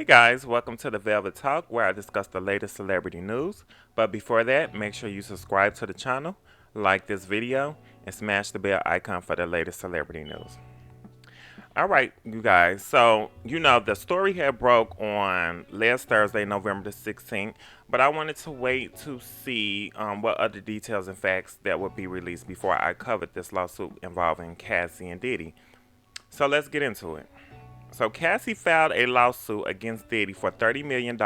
guys, welcome to the Velvet Talk where I discuss the latest celebrity news. But before that, make sure you subscribe to the channel, like this video, and smash the bell icon for the latest celebrity news. All right, you guys. So, the story had broke on last Thursday, November the 16th, but I wanted to wait to see what other details and facts that would be released before I covered this lawsuit involving Cassie and Diddy. So, let's get into it. So Cassie filed a lawsuit against Diddy for $30 million,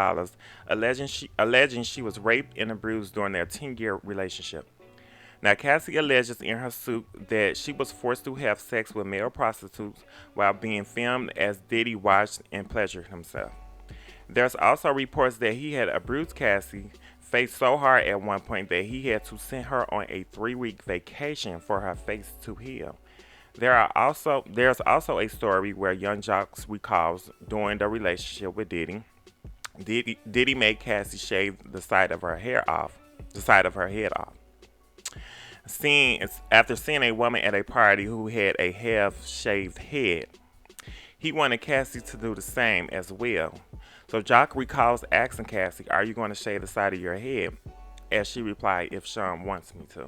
alleging she was raped and abused during their 10-year relationship. Now, Cassie alleges in her suit that she was forced to have sex with male prostitutes while being filmed as Diddy watched and pleasured himself. There's also reports that he had abused Cassie, face so hard at one point that he had to send her on a 3-week vacation for her face to heal. There's also a story where Young Jocks recalls during the relationship with Diddy made Cassie shave the side of her hair off, the side of her head off. After seeing a woman at a party who had a half-shaved head, he wanted Cassie to do the same as well. So Jock recalls asking Cassie, "Are you going to shave the side of your head?" As she replied, "If Sean wants me to."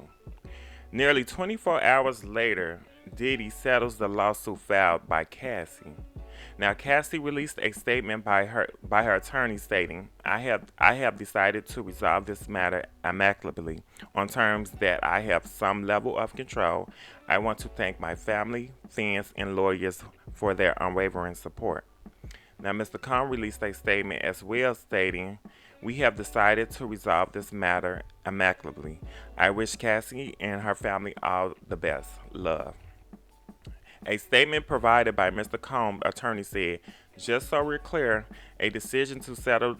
Nearly 24 hours later, Diddy settles the lawsuit filed by Cassie. Now, Cassie released a statement by her attorney stating, "I have decided to resolve this matter amicably on terms that I have some level of control. I want to thank my family, friends, and lawyers for their unwavering support." Now, Mr. Khan released a statement as well stating, "We have decided to resolve this matter amicably. I wish Cassie and her family all the best. Love." A statement provided by Mr. Combs' attorney said, "Just so we're clear, a decision to settle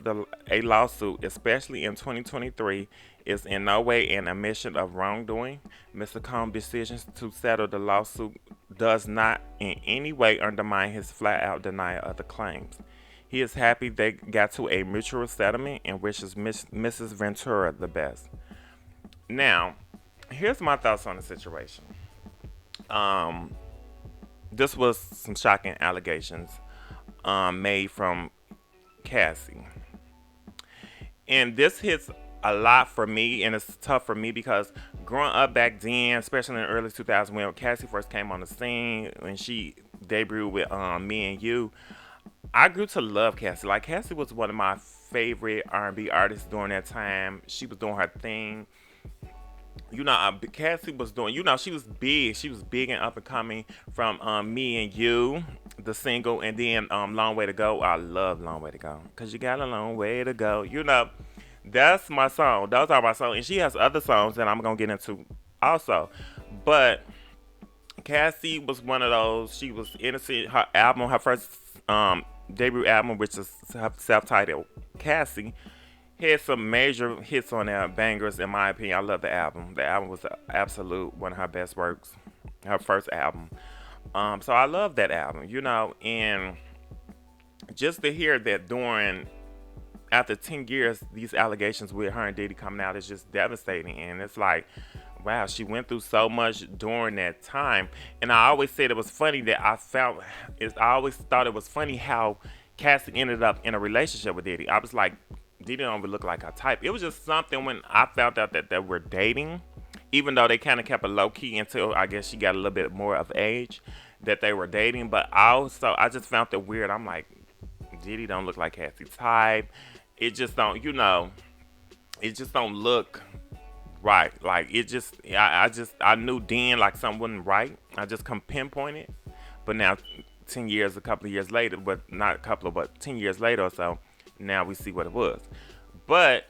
a lawsuit, especially in 2023, is in no way an admission of wrongdoing. Mr. Combs' decision to settle the lawsuit does not in any way undermine his flat-out denial of the claims. He is happy they got to a mutual settlement and wishes Mrs. Ventura the best." Now, here's my thoughts on the situation. Um, this was some shocking allegations made from Cassie. And this hits a lot for me, and it's tough for me because growing up back then, especially in the early 2000s when Cassie first came on the scene, when she debuted with Me and You, I grew to love Cassie. Like, Cassie was one of my favorite R&B artists during that time. She was doing her thing. Cassie was doing, she was big. She was big and up and coming from Me and You, the single, and then Long Way to Go. I love Long Way to Go. Because you got a long way to go. That's my song. Those are my songs. And she has other songs that I'm going to get into also. But Cassie was one of those. She was innocent. Her album, her first debut album, which is self-titled Cassie, had some major hits on there, bangers in my opinion. I love the album. The album was an absolute one of her best works, her first album. So I love that album, and just to hear that after 10 years, these allegations with her and Diddy coming out is just devastating. And it's like, wow, she went through so much during that time. And I always said it was funny that I always thought it was funny how Cassie ended up in a relationship with Diddy. I was like, Diddy don't even look like her type. It was just something when I found out that they were dating, even though they kind of kept it low key until I guess she got a little bit more of age that they were dating. But also, I just found it weird. I'm like, Diddy don't look like Cassie's type. It just don't, it just don't look right. Like, I knew then like something wasn't right. I just couldn't pinpoint it. But now, a couple of years later, but not a couple of, but 10 years later or so, now we see what it was. But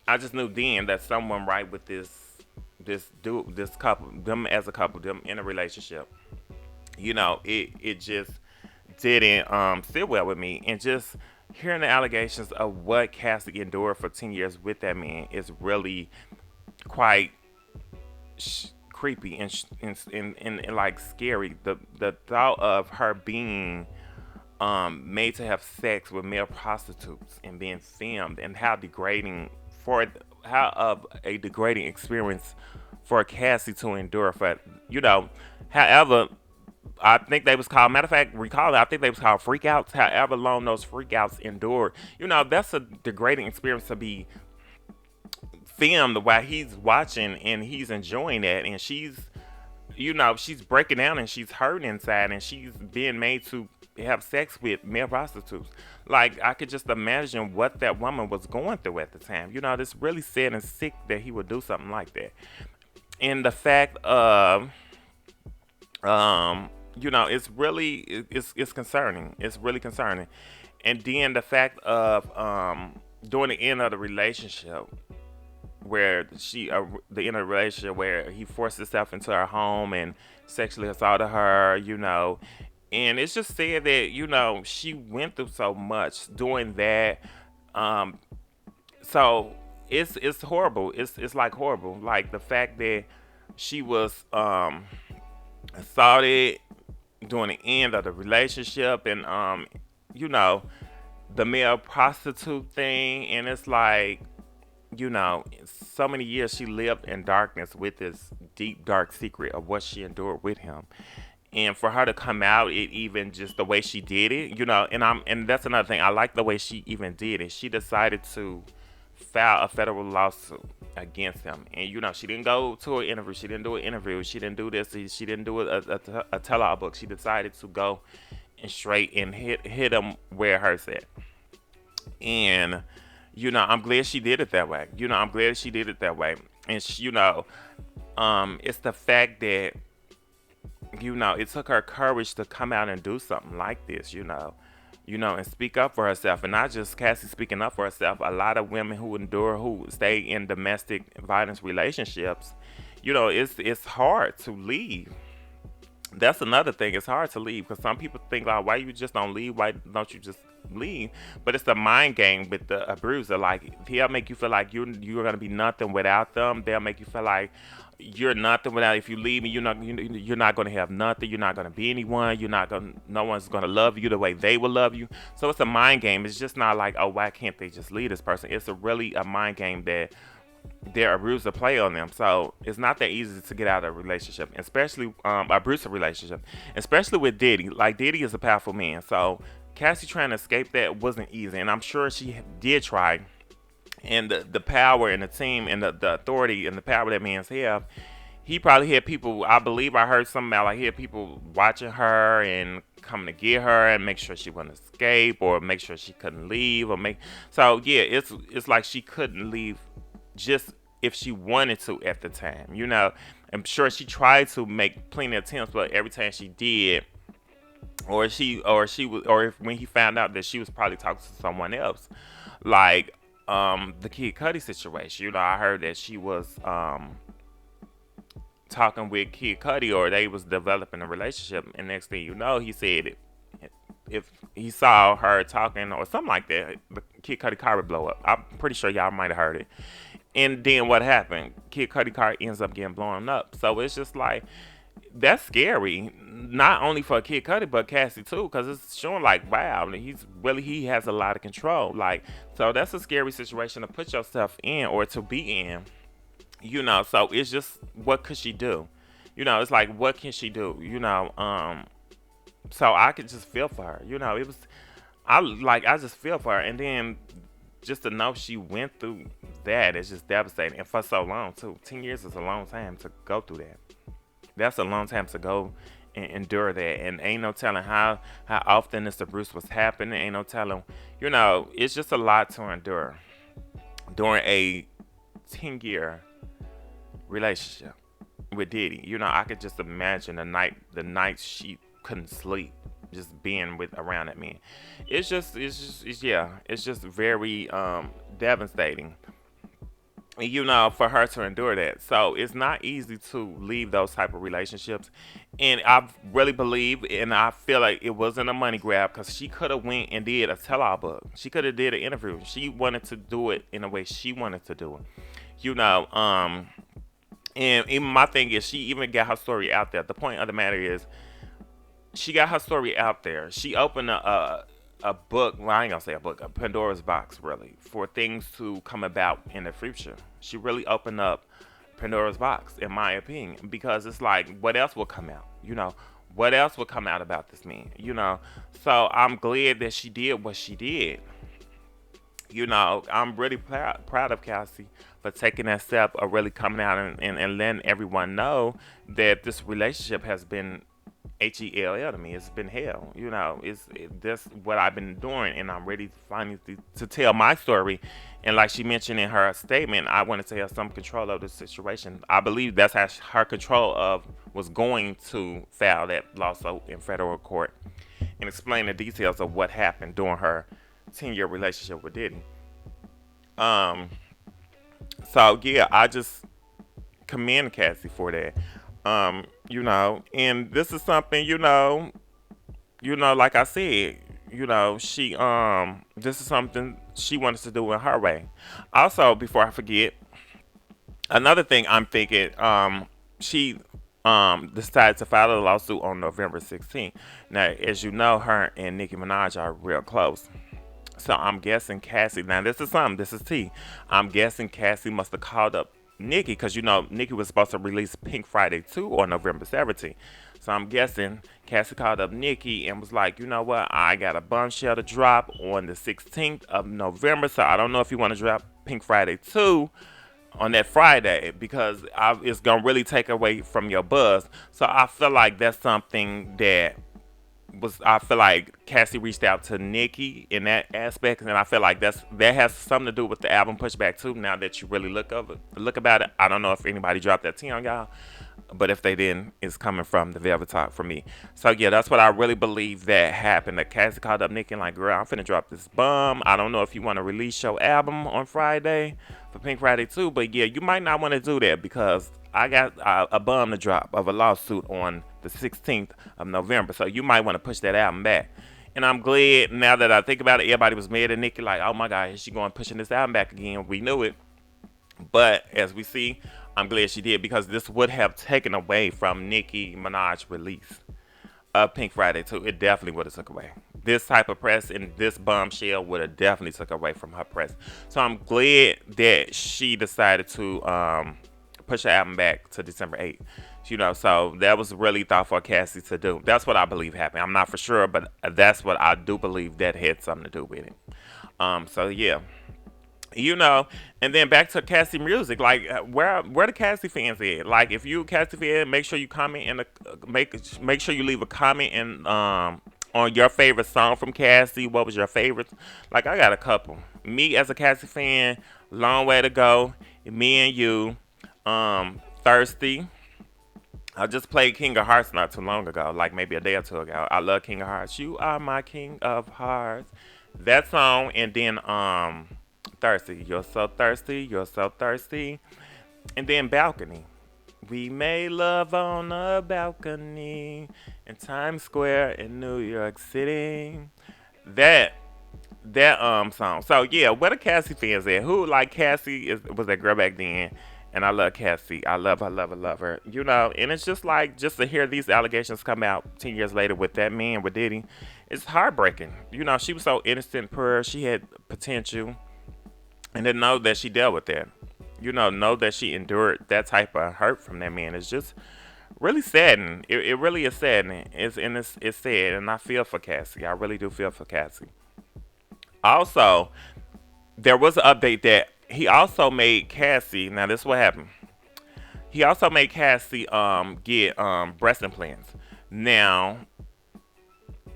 I just knew then that someone right with this couple, them as a couple, them in a relationship. It just didn't sit well with me. And just hearing the allegations of what Cassie endured for 10 years with that man is really quite creepy and like scary. The thought of her being made to have sex with male prostitutes and being filmed, and how of a degrading experience for Cassie to endure. However, I think they was called. Matter of fact, recall it. I think they was called freakouts. However long those freakouts endured, that's a degrading experience to be filmed while he's watching and he's enjoying that, and she's breaking down and she's hurting inside and she's being made to have sex with male prostitutes. Like I could just imagine what that woman was going through at the time. This really sad and sick that he would do something like that. And the fact of it's really it's concerning. It's really concerning. And then the fact of during the end of the relationship where the end of the relationship where he forced himself into her home and sexually assaulted her, and it's just said that she went through so much doing that. Um, so it's horrible. It's like horrible. Like the fact that she was assaulted during the end of the relationship, and you know, the male prostitute thing, and it's like so many years she lived in darkness with this deep dark secret of what she endured with him, and for her to come out, it even just the way she did it, and that's another thing. I like the way she even did it. She decided to file a federal lawsuit against him, and she didn't go to an interview. She didn't do an interview. She didn't do this. She didn't do a tell-all book. She decided to go and straight and hit him where it hurts at. And I'm glad she did it that way. I'm glad she did it that way. And it's the fact that it took her courage to come out and do something like this, and speak up for herself. And not just Cassie speaking up for herself. A lot of women who stay in domestic violence relationships, it's hard to leave. That's another thing. It's hard to leave because some people think like, why you just don't leave? Why don't you just leave? But it's a mind game with the abuser. Like he'll make you feel like you're gonna be nothing without them. They'll make you feel like you're nothing without. If you leave me, you're not gonna have nothing. You're not gonna be anyone. You're not gonna. No one's gonna love you the way they will love you. So it's a mind game. It's just not like, oh, why can't they just leave this person? It's really a mind game that their abuser play on them. So it's not that easy to get out of a relationship, especially abusive relationship, especially with Diddy. Like Diddy is a powerful man, so Cassie trying to escape that wasn't easy, and I'm sure she did try. And the power and the team and the authority and the power that man's have, he probably had people. I believe I heard something about like he had people watching her and coming to get her and make sure she wouldn't escape or make sure she couldn't leave or make. So yeah, it's like she couldn't leave just if she wanted to at the time. I'm sure she tried to make plenty of attempts, but every time she did, or if when he found out that she was probably talking to someone else, like the Kid Cudi situation. I heard that she was talking with Kid Cudi, or they was developing a relationship, and next thing you know, he said it. If he saw her talking or something like that, the Kid Cudi car would blow up. I'm pretty sure y'all might have heard it. And then what happened? Kid Cudi car ends up getting blown up. So it's just like that's scary, not only for Kid Cudi but Cassie too, because it's showing like wow, he has a lot of control. Like so that's a scary situation to put yourself in or to be in. So it's just what could she do? It's like what can she do? So I could just feel for her. It was I just feel for her, and then just to know she went through that is just devastating, and for so long too. 10 years is a long time to go through that. That's a long time to go and endure that, and ain't no telling how often this abuse was happening. Ain't no telling. It's just a lot to endure during a 10-year relationship with Diddy. I could just imagine the nights she couldn't sleep just being with around that man. It's just very devastating, for her to endure that. So it's not easy to leave those type of relationships, and I really believe and I feel like it wasn't a money grab, because she could have went and did a tell-all book. She could have did an interview. She wanted to do it in the way she wanted to do it, and even my thing is she even got her story out there. The point of the matter is she got her story out there. She opened a book. Well, I ain't gonna say a book, a Pandora's box, really, for things to come about in the future. She really opened up Pandora's box, in my opinion, because it's like, what else will come out? What else would come out about this man? So I'm glad that she did what she did. I'm really proud of Cassie for taking that step of really coming out and letting everyone know that this relationship has been hell to me. It's been hell. That's what I've been doing, and I'm ready finally to tell my story. And like she mentioned in her statement, I wanted to have some control of the situation. I believe that's how her control of was going to file that lawsuit in federal court and explain the details of what happened during her 10-year relationship with Diddy. Um, so yeah, I just commend Cassie for that. And this is something, like I said, she this is something she wanted to do in her way. Also, before I forget, another thing I'm thinking, she decided to file a lawsuit on November 16th. Now, as you know, her and Nicki Minaj are real close. So I'm guessing Cassie. Now this is something. This is T. I'm guessing Cassie must have called up Nicki because Nicki was supposed to release Pink Friday 2 on November 17th. So I'm guessing Cassie called up Nicki and was like, you know what? I got a bombshell to drop on the 16th of November. So I don't know if you want to drop Pink Friday 2 on that Friday because it's gonna really take away from your buzz. So I feel like that's something that I feel like Cassie reached out to Nicki in that aspect, and I feel like that has something to do with the album Pushback too. Now that you really look about it, I don't know if anybody dropped that tea on y'all, but if they didn't, it's coming from the Velvet Talk for me. So yeah, that's what I really believe that happened. That Cassie called up Nicki and like, girl, I'm finna drop this bum. I don't know if you want to release your album on Friday for Pink Friday too, but yeah, you might not want to do that because I got a bum to drop of a lawsuit on the 16th of November, so you might want to push that album back. And I'm glad now that I think about it, everybody was mad at Nicki like, oh my God, is she going pushing this album back again? We knew it. But as we see, I'm glad she did because this would have taken away from Nicki Minaj's release of Pink Friday too. It definitely would have took away. This type of press and this bombshell would have definitely took away from her press. So I'm glad that she decided to push her album back to December 8th. So that was really thoughtful for Cassie to do. That's what I believe happened. I'm not for sure, but that's what I do believe that had something to do with it. So yeah. And then back to Cassie music. Like, where the Cassie fans at? Like, if you a Cassie fan, make sure you comment in the make sure you leave a comment and on your favorite song from Cassie. What was your favorite? Like, I got a couple. Me as a Cassie fan, Long Way to Go. Me and You, Thirsty. I just played King of Hearts not too long ago, like maybe a day or two ago. I love King of Hearts. You are my King of Hearts. That song, and then Thirsty. You're so thirsty, you're so thirsty. And then Balcony. We made love on a balcony in Times Square in New York City. That song. So yeah, where the Cassie fans at? Who like Cassie was that girl back then? And I love Cassie. I love her, love her, love her. And it's just like just to hear these allegations come out 10 years later with that man with Diddy, it's heartbreaking. She was so innocent, pure. She had potential, and to know that she dealt with that. Know that she endured that type of hurt from that man is just really saddening. It really is saddening. It's sad, and I feel for Cassie. I really do feel for Cassie. Also, there was an update that he also made Cassie. Now this is what happened. He also made Cassie get breast implants. Now,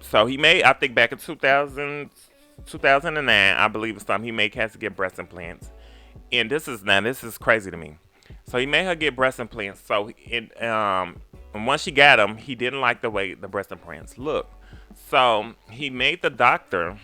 so he made, I think back in 2009, I believe it's something, he made Cassie get breast implants. And this is crazy to me. So he made her get breast implants. So and once she got them, he didn't like the way the breast implants look. So he made the doctor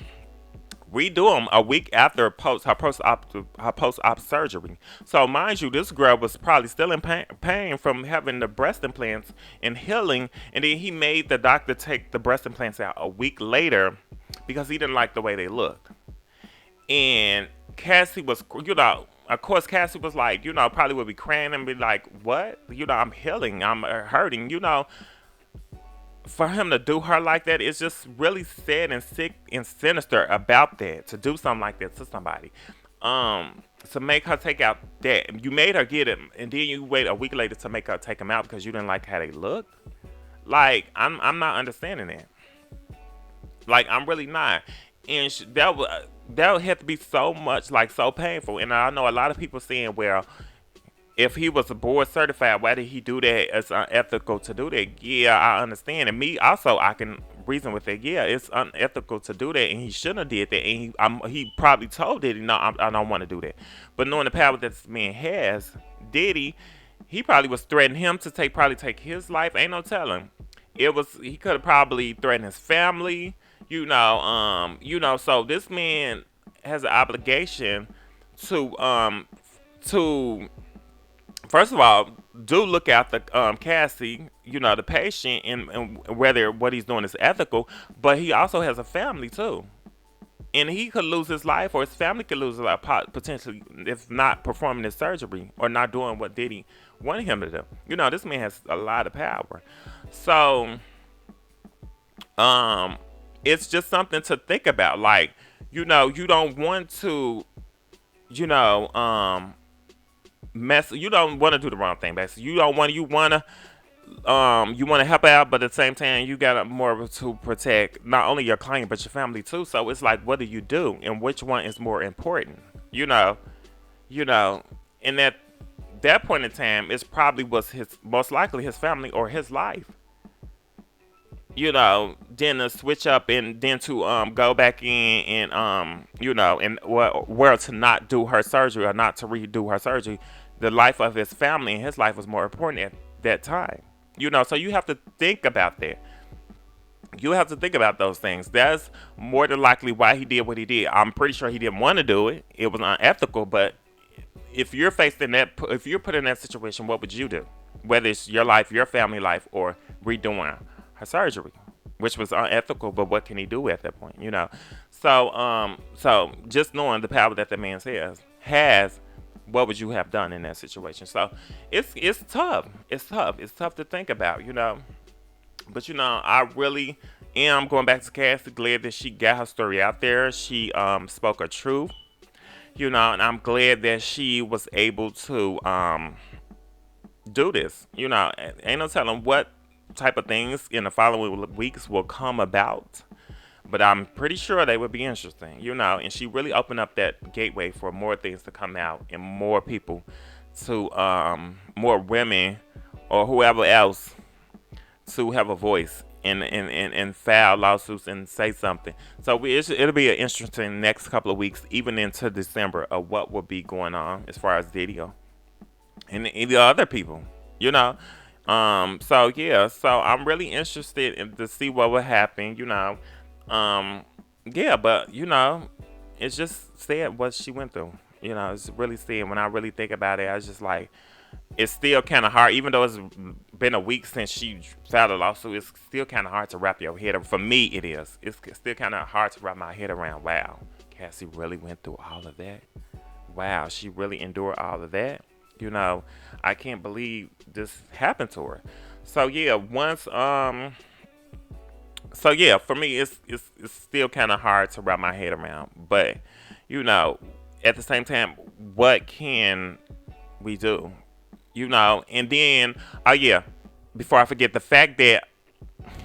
redo them a week after her post-op surgery. So mind you, this girl was probably still in pain from having the breast implants and healing, and then he made the doctor take the breast implants out a week later because he didn't like the way they looked. And Cassie was, of course, Cassie was like, probably would be crying and be like, what? I'm healing, I'm hurting, For him to do her like that, it's just really sad and sick and sinister about that, to do something like that to somebody. To make her take out that. You made her get him, and then you wait a week later to make her take him out because you didn't like how they looked. Like I'm not understanding that. Like I'm really not. And that would have to be so much like so painful. And I know a lot of people saying, well, if he was board certified, why did he do that? It's unethical to do that. Yeah, I understand. And me also, I can reason with that. Yeah, it's unethical to do that, and he shouldn't have did that. And he probably told Diddy, no, I don't want to do that. But knowing the power that this man has, Diddy, he probably was threatening him to probably take his life. Ain't no telling. It was he could have probably threatened his family. So this man has an obligation to to first of all, do look at the Cassie, the patient, and whether what he's doing is ethical. But he also has a family too, and he could lose his life, or his family could lose a lot potentially if not performing his surgery or not doing what Diddy wanted him to do. This man has a lot of power, so um, it's just something to think about. Like, you don't want to, you know, mess. You don't want to do the wrong thing, basically. You want to help out, but at the same time you got more to protect not only your client but your family too. So it's like, what do you do, and which one is more important? you know you know and that point in time, it's probably was his most likely his family or his life. Then to switch up and then to go back in and and well to not do her surgery or not to redo her surgery. The life of his family and his life was more important at that time. So you have to think about that. You have to think about those things. That's more than likely why he did what he did. I'm pretty sure he didn't want to do it. It was unethical. But if you're put in that situation, what would you do? Whether it's your life, your family life, or redoing her surgery, which was unethical. But what can he do at that point? So just knowing the power that man has, what would you have done in that situation? So it's tough. It's tough. It's tough to think about. But I really am going back to Cassie. Glad that she got her story out there. She spoke her truth. And I'm glad that she was able to do this. Ain't no telling what type of things in the following weeks will come about. But I'm pretty sure they would be interesting. And she really opened up that gateway for more things to come out and more people to, more women or whoever else to have a voice and file lawsuits and say something. So it'll be an interesting next couple of weeks, even into December, of what will be going on as far as video and the other people. So yeah, so I'm really interested to see what will happen. Yeah, but it's just sad what she went through. It's really sad. When I really think about it, I was just like, it's still kind of hard, even though it's been a week since she filed a lawsuit. It's still kind of hard to wrap your head around. For me, it is. It's still kind of hard to wrap my head around. Wow, Cassie really went through all of that. Wow, she really endured all of that. I can't believe this happened to her. So yeah, for me, it's still kind of hard to wrap my head around. But at the same time, what can we do? And then, oh yeah, before I forget, the fact that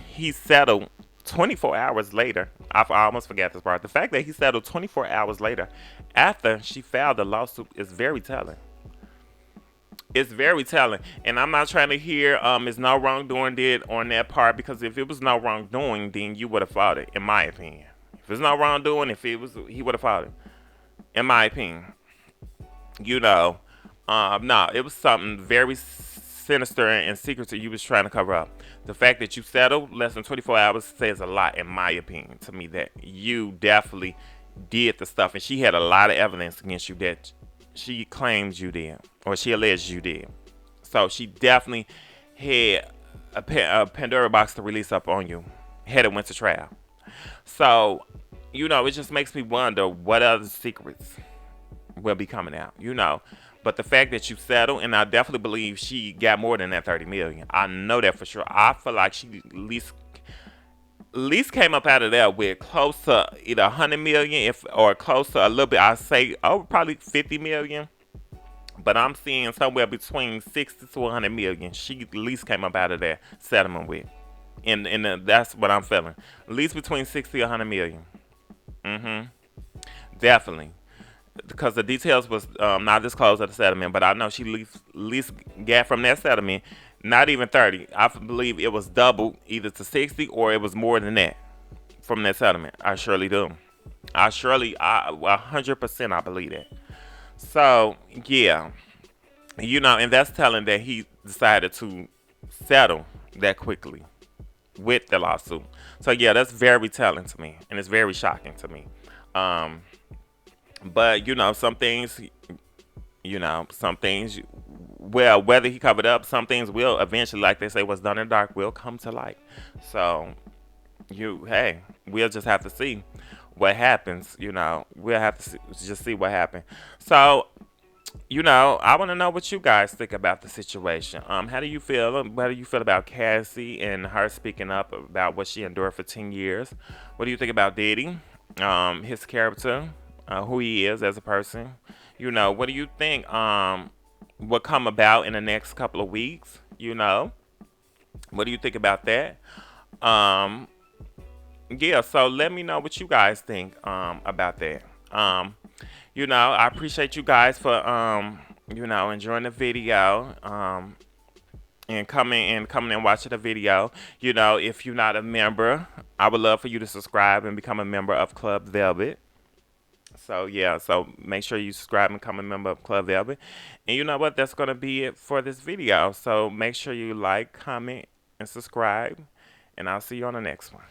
he settled 24 hours later. I almost forgot this part. The fact that he settled 24 hours later after she filed the lawsuit is very telling. It's very telling. And I'm not trying to hear is no wrongdoing did on that part, because if it was no wrongdoing, then you would have fought it, in my opinion. If it's no wrongdoing, if it was, he would have fought it, in my opinion. No, it was something very sinister and secretive you was trying to cover up. The fact that you settled less than 24 hours says a lot, in my opinion, to me, that you definitely did the stuff. And she had a lot of evidence against you that she claims you did, or she alleged you did. So she definitely had a Pandora box to release up on you, had it went to trial. So, it just makes me wonder what other secrets will be coming out. But the fact that you settled, and I definitely believe she got more than that 30 million. I know that for sure. I feel like she at least came up out of there with close to either 100 million, or close to a little bit. I say probably 50 million. But I'm seeing somewhere between 60 to 100 million. She at least came up out of that settlement with. And that's what I'm feeling. At least between 60 to 100 million. Mm-hmm. Definitely. Because the details was not disclosed at the settlement, but I know she least got from that settlement not even 30. I believe it was doubled either to 60 or it was more than that from that settlement. I surely do. I 100% I believe that. So yeah, and that's telling that he decided to settle that quickly with the lawsuit. So yeah, that's very telling to me, and it's very shocking to me. Um, but some things, well, whether he covered up, some things will eventually, like they say, what's done in the dark will come to light. So hey, we'll just have to see what happens. We'll have to just see what happens. So I want to know what you guys think about the situation. How do you feel? How do you feel about Cassie and her speaking up about what she endured for 10 years? What do you think about Diddy? His character, who he is as a person. What do you think? Will come about in the next couple of weeks? What do you think about that? Um, yeah. So let me know what you guys think about that. I appreciate you guys for enjoying the video and coming and watching the video. If you're not a member, I would love for you to subscribe and become a member of Club Velvet. So yeah, so make sure you subscribe and become a member of Club Velvet. And you know what? That's gonna be it for this video. So make sure you like, comment, and subscribe. And I'll see you on the next one.